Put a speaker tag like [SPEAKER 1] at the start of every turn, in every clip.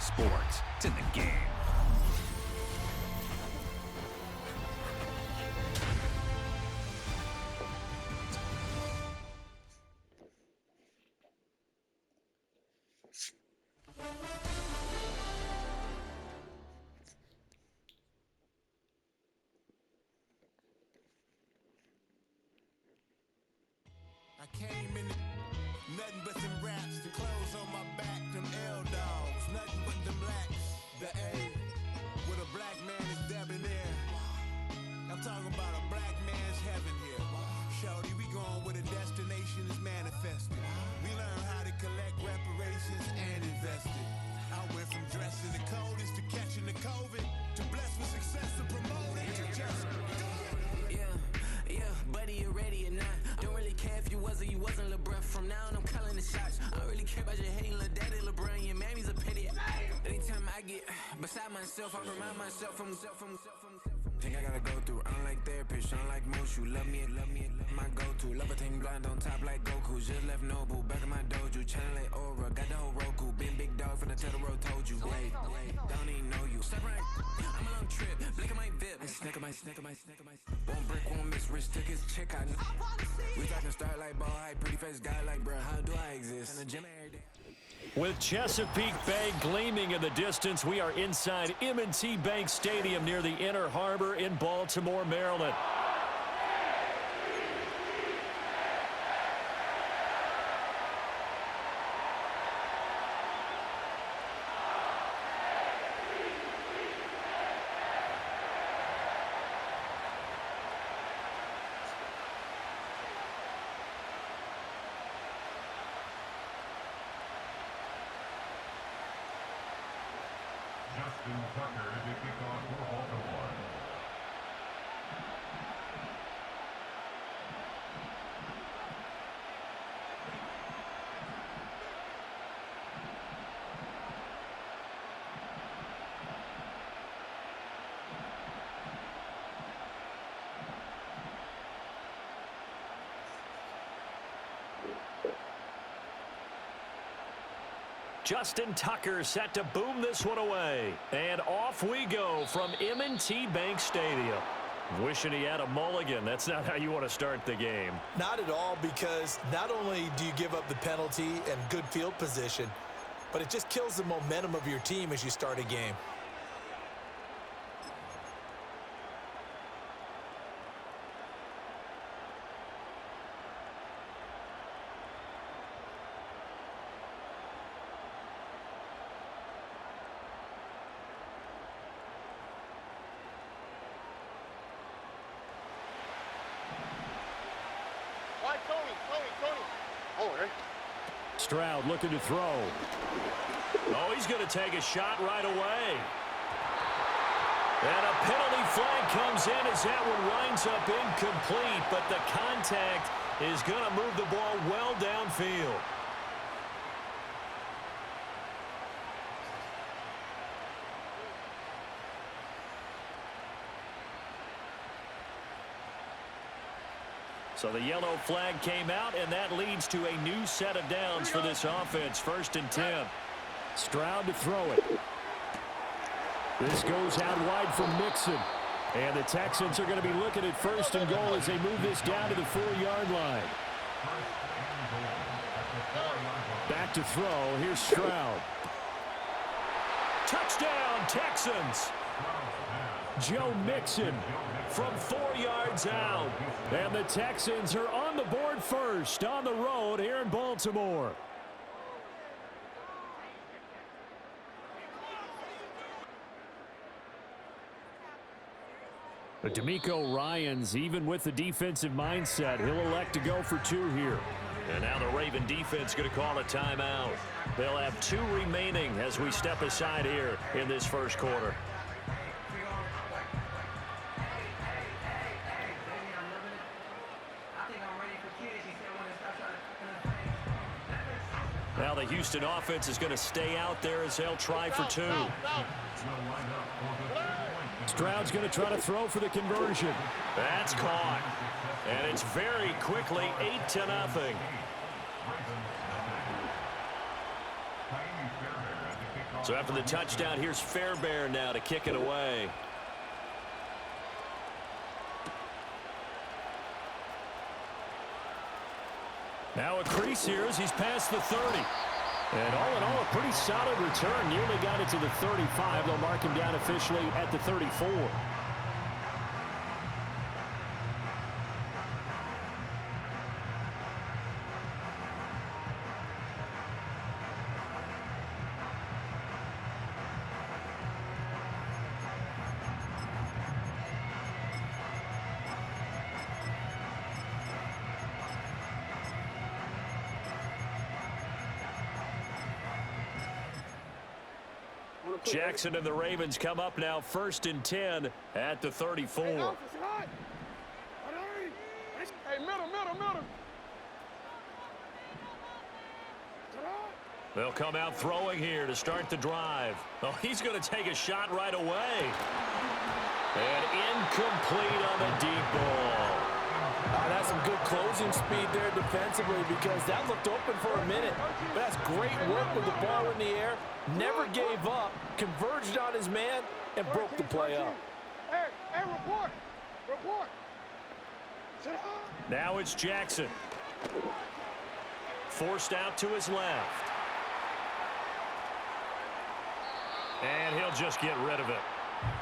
[SPEAKER 1] sports. It's in the game.
[SPEAKER 2] I came in nothing but them raps, the clothes on my back, them L-dogs, nothing but them blacks. The A, with a black man is debonair. I'm talking about a black man's heaven here. Shorty, we going where the destination is manifested. We learn how to collect reparations and invest it. I went from dressing the coldest to catching the COVID, to blessed with success to promote it to just do it.
[SPEAKER 3] Yeah, buddy, you ready or not? Don't really care if you was or you wasn't LeBron. From now on, I'm calling the shots. I don't really care about your hating little daddy LeBron. Your mammy's a pity. Anytime I get beside myself, I remind myself from. Think I gotta go through. I don't like therapists, I don't like most. You love me, my go-to. Love a thing blind on top like Goku. Just left Noble, back in my dojo. Channel like Aura, got the whole Roku. Been big dog from the Tether Road, told you. Wait, don't even know you. Step right, I'm a long trip. Blink of my VIP. Snack of my. Won't break, won't miss. Rich took his check, I know. We talking start like ball high, pretty face guy like, bruh, how do I exist? In the gym every day.
[SPEAKER 4] With Chesapeake Bay gleaming in the distance, we are inside M&T Bank Stadium near the Inner Harbor in Baltimore, Maryland.
[SPEAKER 5] Justin Tucker to kick off for Baltimore.
[SPEAKER 4] Justin Tucker set to boom this one away. And off we go from M&T Bank Stadium. Wishing he had a mulligan. That's not how you want to start the game.
[SPEAKER 6] Not at all, because not only do you give up the penalty and good field position, but it just kills the momentum of your team as you start a game.
[SPEAKER 4] Stroud looking to throw. Oh, he's going to take a shot right away. And a penalty flag comes in as that one winds up incomplete, but the contact is going to move the ball well downfield. So the yellow flag came out, and that leads to a new set of downs for this offense. 1st and 10. Stroud to throw it. This goes out wide from Mixon. And the Texans are going to be looking at 1st and goal as they move this down to the 4-yard line. Back to throw. Here's Stroud. Touchdown, Texans! Joe Mixon from 4 yards out. And the Texans are on the board first on the road here in Baltimore. But DeMeco Ryans, even with the defensive mindset, he'll elect to go for 2 here. And now the Raven defense going to call a timeout. They'll have 2 remaining as we step aside here in this first quarter. Now the Houston offense is going to stay out there as they'll try for 2. Stroud's going to try to throw for the conversion. That's caught. And it's very quickly 8-0. So after the touchdown, here's Fairbairn now to kick it away. Now a crease here as he's past the 30. And all in all, a pretty solid return. Nearly got it to the 35. They'll mark him down officially at the 34. Jackson and the Ravens come up now 1st and 10 at the 34.
[SPEAKER 7] Hey, middle.
[SPEAKER 4] They'll come out throwing here to start the drive. Oh, he's going to take a shot right away. And incomplete on the deep ball.
[SPEAKER 6] That's some good closing speed there defensively because that looked open for a minute. But that's great work with the ball in the air. Never gave up, converged on his man, and broke the play up.
[SPEAKER 7] Hey, report.
[SPEAKER 4] Now it's Jackson. Forced out to his left. And he'll just get rid of it.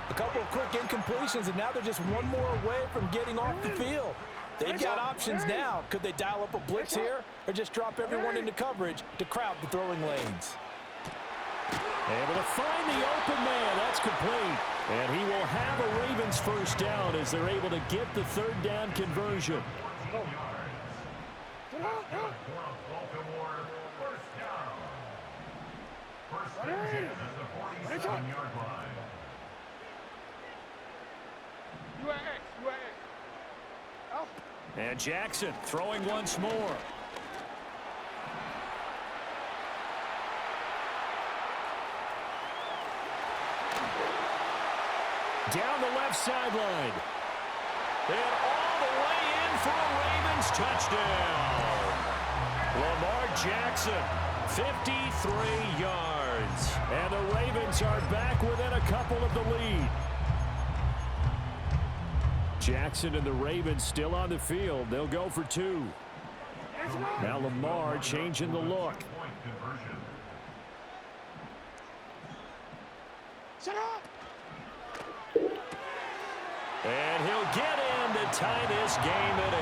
[SPEAKER 6] A couple of quick incompletions, and now they're just one more away from getting off the field. They've got options now. Could they dial up a blitz here or just drop everyone into coverage to crowd the throwing lanes?
[SPEAKER 4] Able to find the open man. That's complete. And he will have a Ravens first down as they're able to get the 3rd down conversion.
[SPEAKER 5] First down at the 47-yard line.
[SPEAKER 4] And Jackson throwing once more. Down the left sideline. And all the way in for a Ravens touchdown. Lamar Jackson, 53 yards. And the Ravens are back within a couple of the lead. Jackson and the Ravens still on the field. They'll go for 2. Now Lamar changing the look. And he'll get in to tie this game at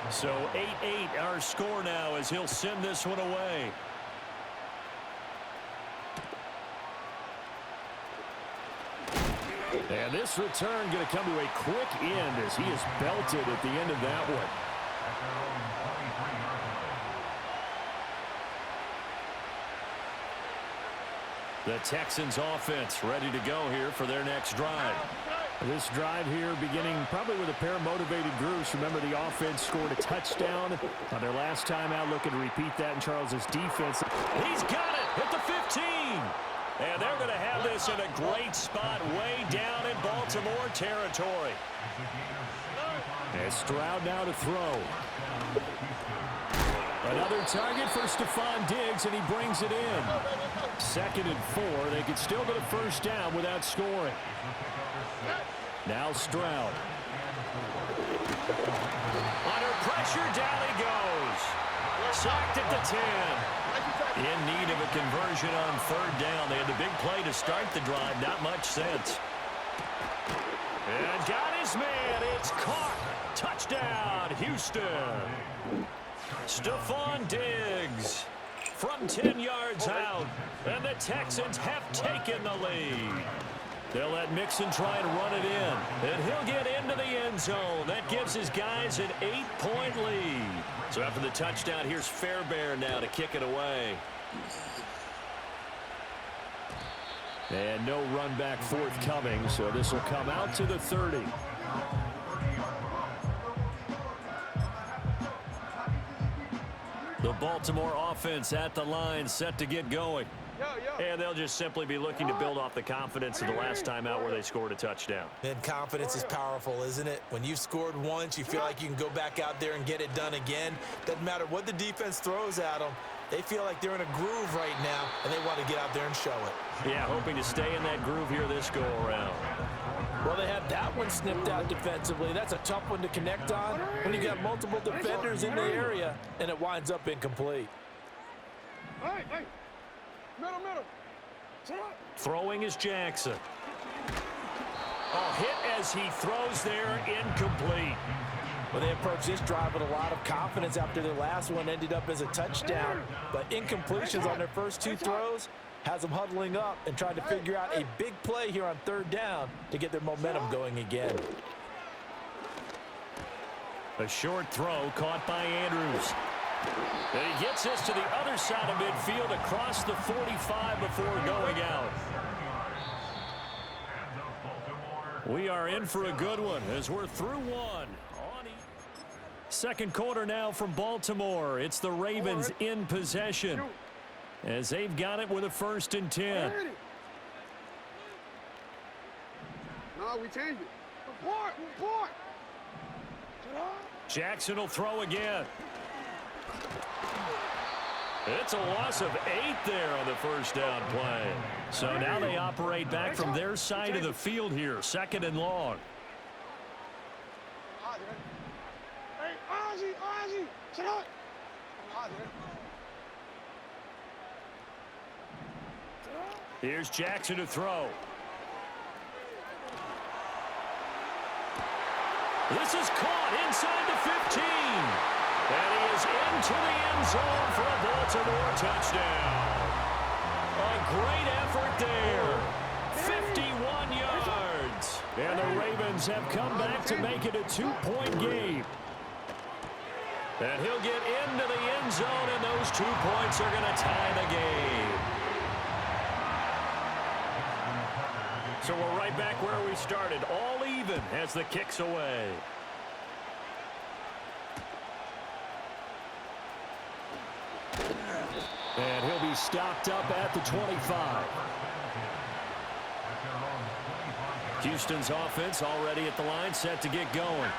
[SPEAKER 4] 8. So 8-8 our score now as he'll send this one away. And this return going to come to a quick end as he is belted at the end of that one. The Texans offense ready to go here for their next drive. This drive here beginning probably with a pair of motivated groups. Remember, the offense scored a touchdown on their last time out. Looking to repeat that in Charles's defense. He's got it at the 15. And they're going to have this in a great spot way down in Baltimore territory. And Stroud now to throw. Another target for Stephon Diggs, and he brings it in. 2nd and 4. They could still get a first down without scoring. Now Stroud. Under pressure, down he goes. Sacked at the 10. In need of a conversion on 3rd down. They had the big play to start the drive. Not much sense. And got his man. It's caught. Touchdown, Houston. Stephon Diggs from 10 yards out. And the Texans have taken the lead. They'll let Mixon try and run it in. And he'll get into the end zone. That gives his guys an 8-point lead. So after the touchdown, here's Fairbairn now to kick it away. And no run back forthcoming, so this will come out to the 30. The Baltimore offense at the line, set to get going. And they'll just simply be looking to build off the confidence of the last time out where they scored a touchdown.
[SPEAKER 6] And confidence is powerful, isn't it? When you've scored once, you feel like you can go back out there and get it done again. Doesn't matter what the defense throws at them. They feel like they're in a groove right now, and they want to get out there and show it.
[SPEAKER 4] Yeah, hoping to stay in that groove here this go-around.
[SPEAKER 6] Well, they have that one snipped out defensively. That's a tough one to connect on when you got multiple defenders in the area, and it winds up incomplete.
[SPEAKER 7] Hey, middle.
[SPEAKER 4] Throwing is Jackson. Hit as he throws there, incomplete.
[SPEAKER 6] Well, they approached this drive with a lot of confidence after their last one ended up as a touchdown. But incompletions on their first two throws has them huddling up and trying to figure out a big play here on third down to get their momentum going again.
[SPEAKER 4] A short throw caught by Andrews. And he gets this to the other side of midfield across the 45 before going out. We are in for a good one as we're through one. Second quarter now from Baltimore. It's the Ravens in possession as they've got it with a 1st and 10.
[SPEAKER 7] No, we change it. Report.
[SPEAKER 4] Jackson will throw again. It's a loss of 8 there on the first down play. So now they operate back from their side of the field here, 2nd and long.
[SPEAKER 7] Ozzy, sit up.
[SPEAKER 4] Here's Jackson to throw. This is caught inside the 15. And he is into the end zone for a Baltimore touchdown. A great effort there. 51 yards. And the Ravens have come back to make it a 2-point game. And he'll get into the end zone, and those 2 points are going to tie the game. So we're right back where we started, all even as the kick's away. And he'll be stopped up at the 25. Houston's offense already at the line, set to get going.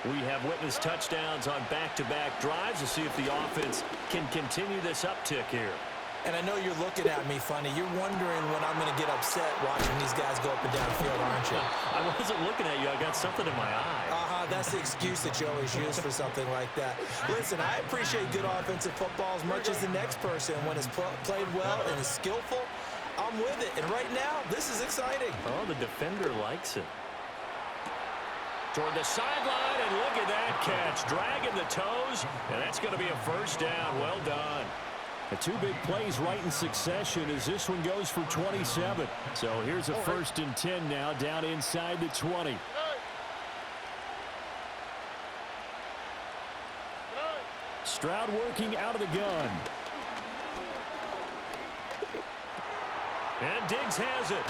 [SPEAKER 4] We have witnessed touchdowns on back-to-back drives to see if the offense can continue this uptick here.
[SPEAKER 6] And I know you're looking at me funny. You're wondering when I'm going to get upset watching these guys go up and down the field, aren't you?
[SPEAKER 4] I wasn't looking at you. I got something in my eye.
[SPEAKER 6] That's the excuse that you always use for something like that. Listen, I appreciate good offensive football as much as the next person. When it's played well and is skillful, I'm with it. And right now, this is exciting.
[SPEAKER 4] Oh, the defender likes it. Toward the sideline, and look at that catch. Dragging the toes, and that's going to be a first down. Well done. The 2 big plays right in succession as this one goes for 27. So here's a 1st and 10 now down inside the 20. Stroud working out of the gun. And Diggs has it.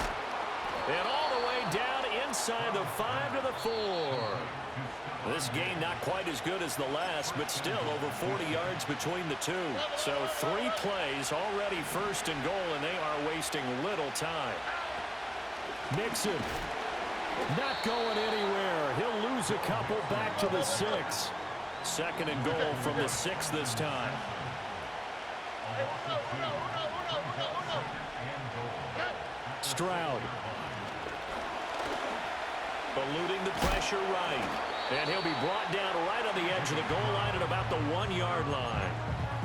[SPEAKER 4] And all the way down inside the 5 to the 4. This game not quite as good as the last, but still over 40 yards between the two. So 3 plays, already 1st and goal, and they are wasting little time. Mixon not going anywhere. He'll lose a couple back to the 6. 2nd and goal from the 6 this time. Stroud. Eluding the pressure right. And he'll be brought down right on the edge of the goal line at about the 1-yard line.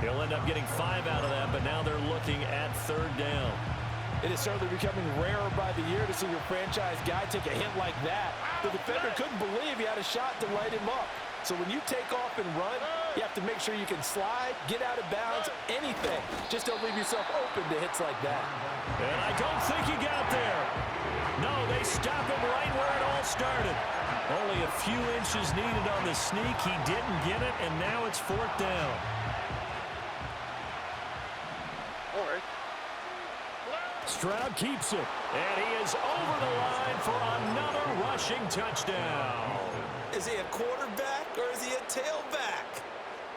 [SPEAKER 4] He'll end up getting 5 out of that, but now they're looking at 3rd down.
[SPEAKER 6] It is certainly becoming rarer by the year to see your franchise guy take a hit like that. The defender couldn't believe he had a shot to light him up. So when you take off and run, you have to make sure you can slide, get out of bounds, anything. Just don't leave yourself open to hits like that.
[SPEAKER 4] And I don't think he got there. No, they stop him right where it all started. Only a few inches needed on the sneak. He didn't get it, and now it's 4th down.
[SPEAKER 7] All right.
[SPEAKER 4] Stroud keeps it, and he is over the line for another rushing touchdown.
[SPEAKER 6] Is he a quarterback or is he a tailback?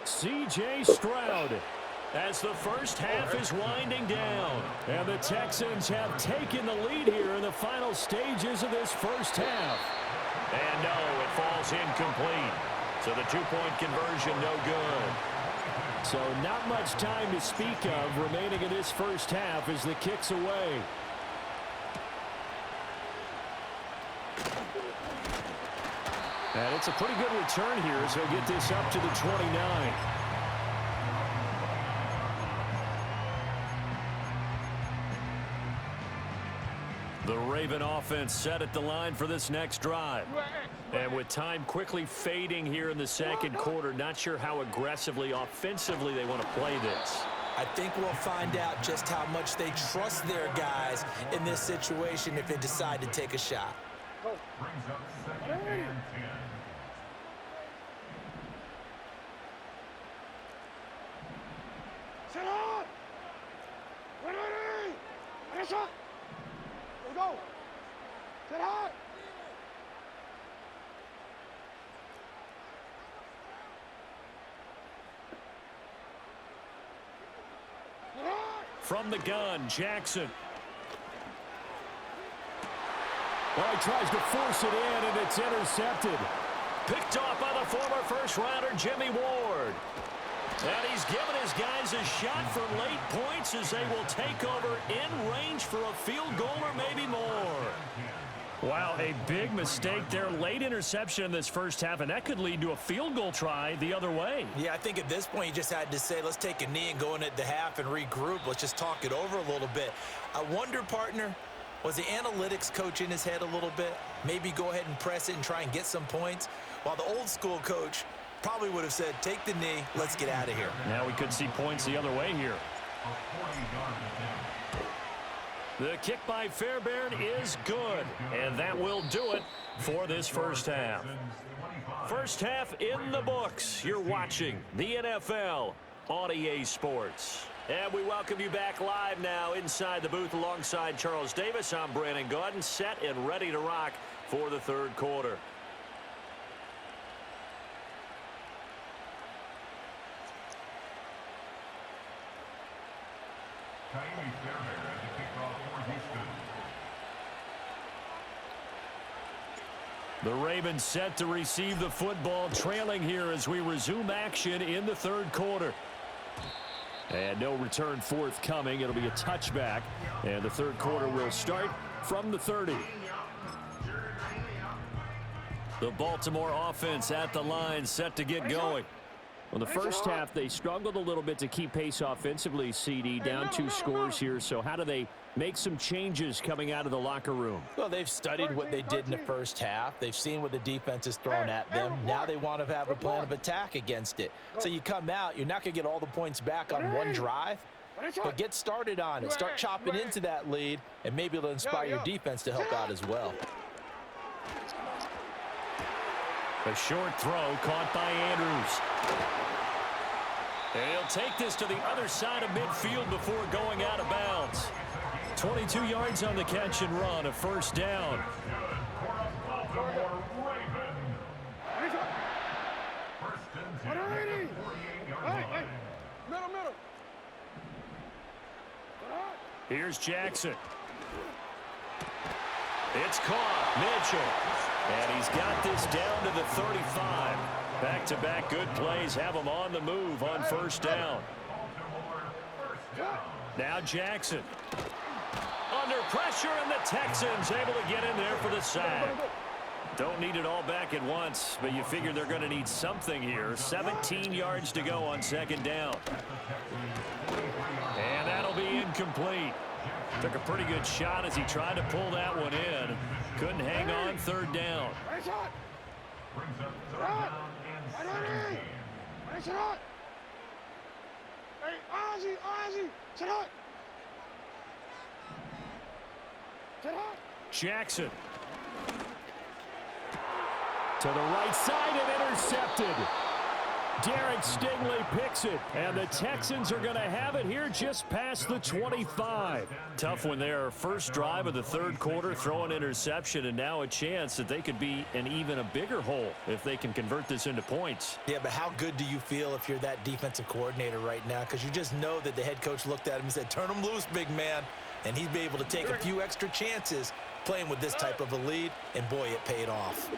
[SPEAKER 4] C.J. Stroud as the first half is winding down. And the Texans have taken the lead here in the final stages of this first half. And no, it falls incomplete. So the two-point conversion no good. So not much time to speak of remaining in this first half as the kick's away. And it's a pretty good return here as he'll get this up to the 29. The Raven offense set at the line for this next drive. And with time quickly fading here in the second quarter, not sure how aggressively, offensively they want to play this.
[SPEAKER 6] I think we'll find out just how much they trust their guys in this situation if they decide to take a shot.
[SPEAKER 5] Brings up second and 10.
[SPEAKER 7] Sit on! Ready! Ready, shot! Let's go! Sit high!
[SPEAKER 4] From the gun, Jackson. Well, he tries to force it in, and it's intercepted. Picked off by the former first-rounder, Jimmy Ward. And he's given his guys a shot for late points as they will take over in range for a field goal or maybe more. Wow, a big mistake there. Late interception in this first half, and that could lead to a field goal try the other way.
[SPEAKER 6] Yeah, I think at this point you just had to say, let's take a knee and go in at the half and regroup. Let's just talk it over a little bit. I wonder, partner, was the analytics coach in his head a little bit? Maybe go ahead and press it and try and get some points? While the old school coach probably would have said, take the knee, let's get out of here.
[SPEAKER 4] Now we could see points the other way here. The kick by Fairbairn is good, and that will do it for this first half. First half in the books. You're watching the NFL on EA Sports. And we welcome you back live now inside the booth alongside Charles Davis. I'm Brandon Gaudin, set and ready to rock for the third quarter. The Ravens set to receive the football, trailing here as we resume action in the third quarter. And no return forthcoming. It'll be a touchback. And the third quarter will start from the 30. The Baltimore offense at the line, set to get going. Well, the first half, they struggled a little bit to keep pace offensively, CD, down 2 scores here. So how do they make some changes coming out of the locker room?
[SPEAKER 6] Well, they've studied what they did in the first half. They've seen what the defense has thrown at them. Now they want to have a plan of attack against it. So you come out, you're not going to get all the points back on one drive, but get started on it. Start chopping into that lead, and maybe it'll inspire your defense to help out as well.
[SPEAKER 4] A short throw caught by Andrews. And he'll take this to the other side of midfield before going out of bounds. 22 yards on the catch and run, a first down. Here's Jackson. It's caught. Mitchell. And he's got this down to the 35. Back-to-back good plays have him on the move on first down. Now Jackson. Under pressure, and the Texans able to get in there for the sack. Don't need it all back at once, but you figure they're going to need something here. 17 yards to go on second down. And that'll be incomplete. Took a pretty good shot as he tried to pull that one in. Couldn't hang on third down.
[SPEAKER 5] Brings up third down and 17.
[SPEAKER 7] Hey, Ozzy, sit up.
[SPEAKER 4] Jackson. To the right side and intercepted. Derek Stingley picks it, and the Texans are going to have it here just past the 25. Tough one there. First drive of the third quarter, throw an interception, and now a chance that they could be in even a bigger hole if they can convert this into points.
[SPEAKER 6] Yeah, but how good do you feel if you're that defensive coordinator right now? Because you just know that the head coach looked at him and said, turn him loose, big man. And he's been able to take a few extra chances playing with this type of a lead, and boy, it paid off.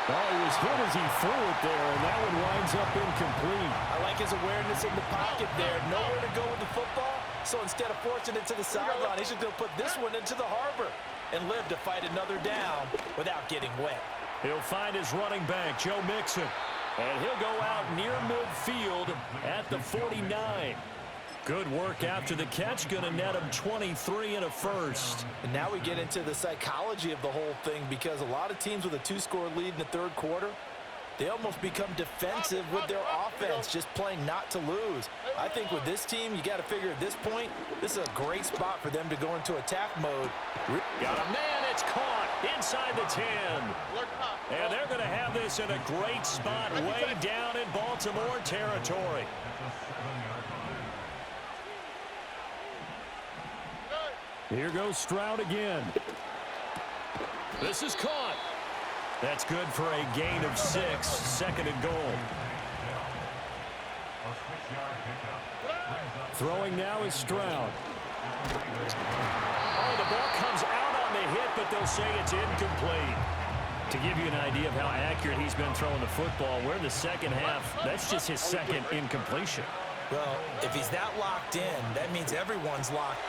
[SPEAKER 4] Oh, he was hit as he threw it there, and that one winds up incomplete.
[SPEAKER 6] I like his awareness in the pocket there. Nowhere to go with the football, so instead of forcing it to the sideline, he's just going to put this one into the harbor and live to fight another down without getting wet.
[SPEAKER 4] He'll find his running back, Joe Mixon, and he'll go out near midfield at the 49. Good work after the catch, going to net him 23 and a first.
[SPEAKER 6] And now we get into the psychology of the whole thing, because a lot of teams with a 2-score lead in the third quarter, they almost become defensive with their offense, just playing not to lose. I think with this team, you got to figure at this point, this is a great spot for them to go into attack mode.
[SPEAKER 4] Got a man, it's caught inside the 10. And they're going to have this in a great spot way down in Baltimore territory. Here goes Stroud again. This is caught. That's good for a gain of 6, second and goal. Throwing now is Stroud. Oh, the ball comes out on the hit, but they'll say it's incomplete. To give you an idea of how accurate he's been throwing the football, we're in the second half. That's just his second incompletion.
[SPEAKER 6] Well, if he's that locked in, that means everyone's locked.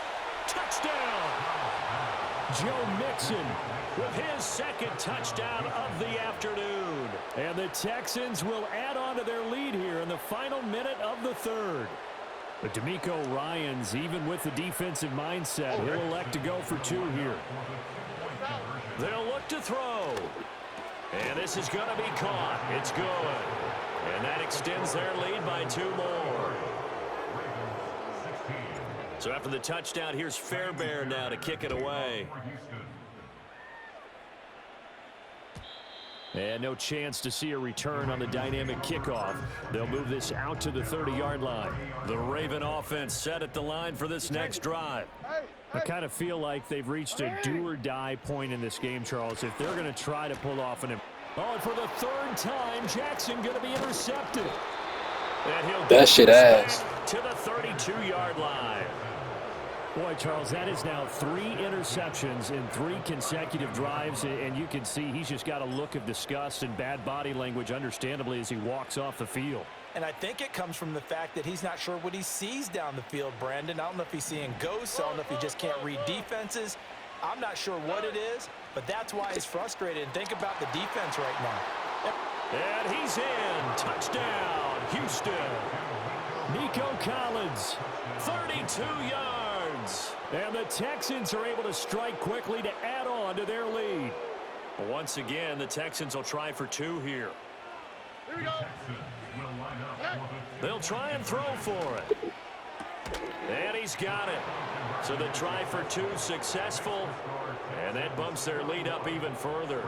[SPEAKER 4] Touchdown! Joe Mixon with his second touchdown of the afternoon. And the Texans will add on to their lead here in the final minute of the third. But DeMeco Ryans, even with the defensive mindset, he'll elect to go for 2 here. They'll look to throw. And this is going to be caught. It's good. And that extends their lead by 2 more. So after the touchdown, here's Fairbairn now to kick it away. And no chance to see a return on the dynamic kickoff. They'll move this out to the 30-yard line. The Raven offense set at the line for this next drive. I kind of feel like they've reached a do-or-die point in this game, Charles, if they're going to try to pull off an... Oh, and for the third time, Jackson going to be intercepted. And he'll
[SPEAKER 8] that shit ass.
[SPEAKER 4] To the 32-yard line. Boy, Charles, that is now 3 interceptions in 3 consecutive drives, and you can see he's just got a look of disgust and bad body language, understandably, as he walks off the field.
[SPEAKER 6] And I think it comes from the fact that he's not sure what he sees down the field, Brandon. I don't know if he's seeing ghosts. I don't know if he just can't read defenses. I'm not sure what it is, but that's why he's frustrated. And think about the defense right now.
[SPEAKER 4] And he's in. Touchdown, Houston. Nico Collins, 32 yards. And the Texans are able to strike quickly to add on to their lead. Once again, the Texans will try for 2 here.
[SPEAKER 7] Here we go.
[SPEAKER 4] They'll try and throw for it. And he's got it. So the try for 2 successful. And that bumps their lead up even further.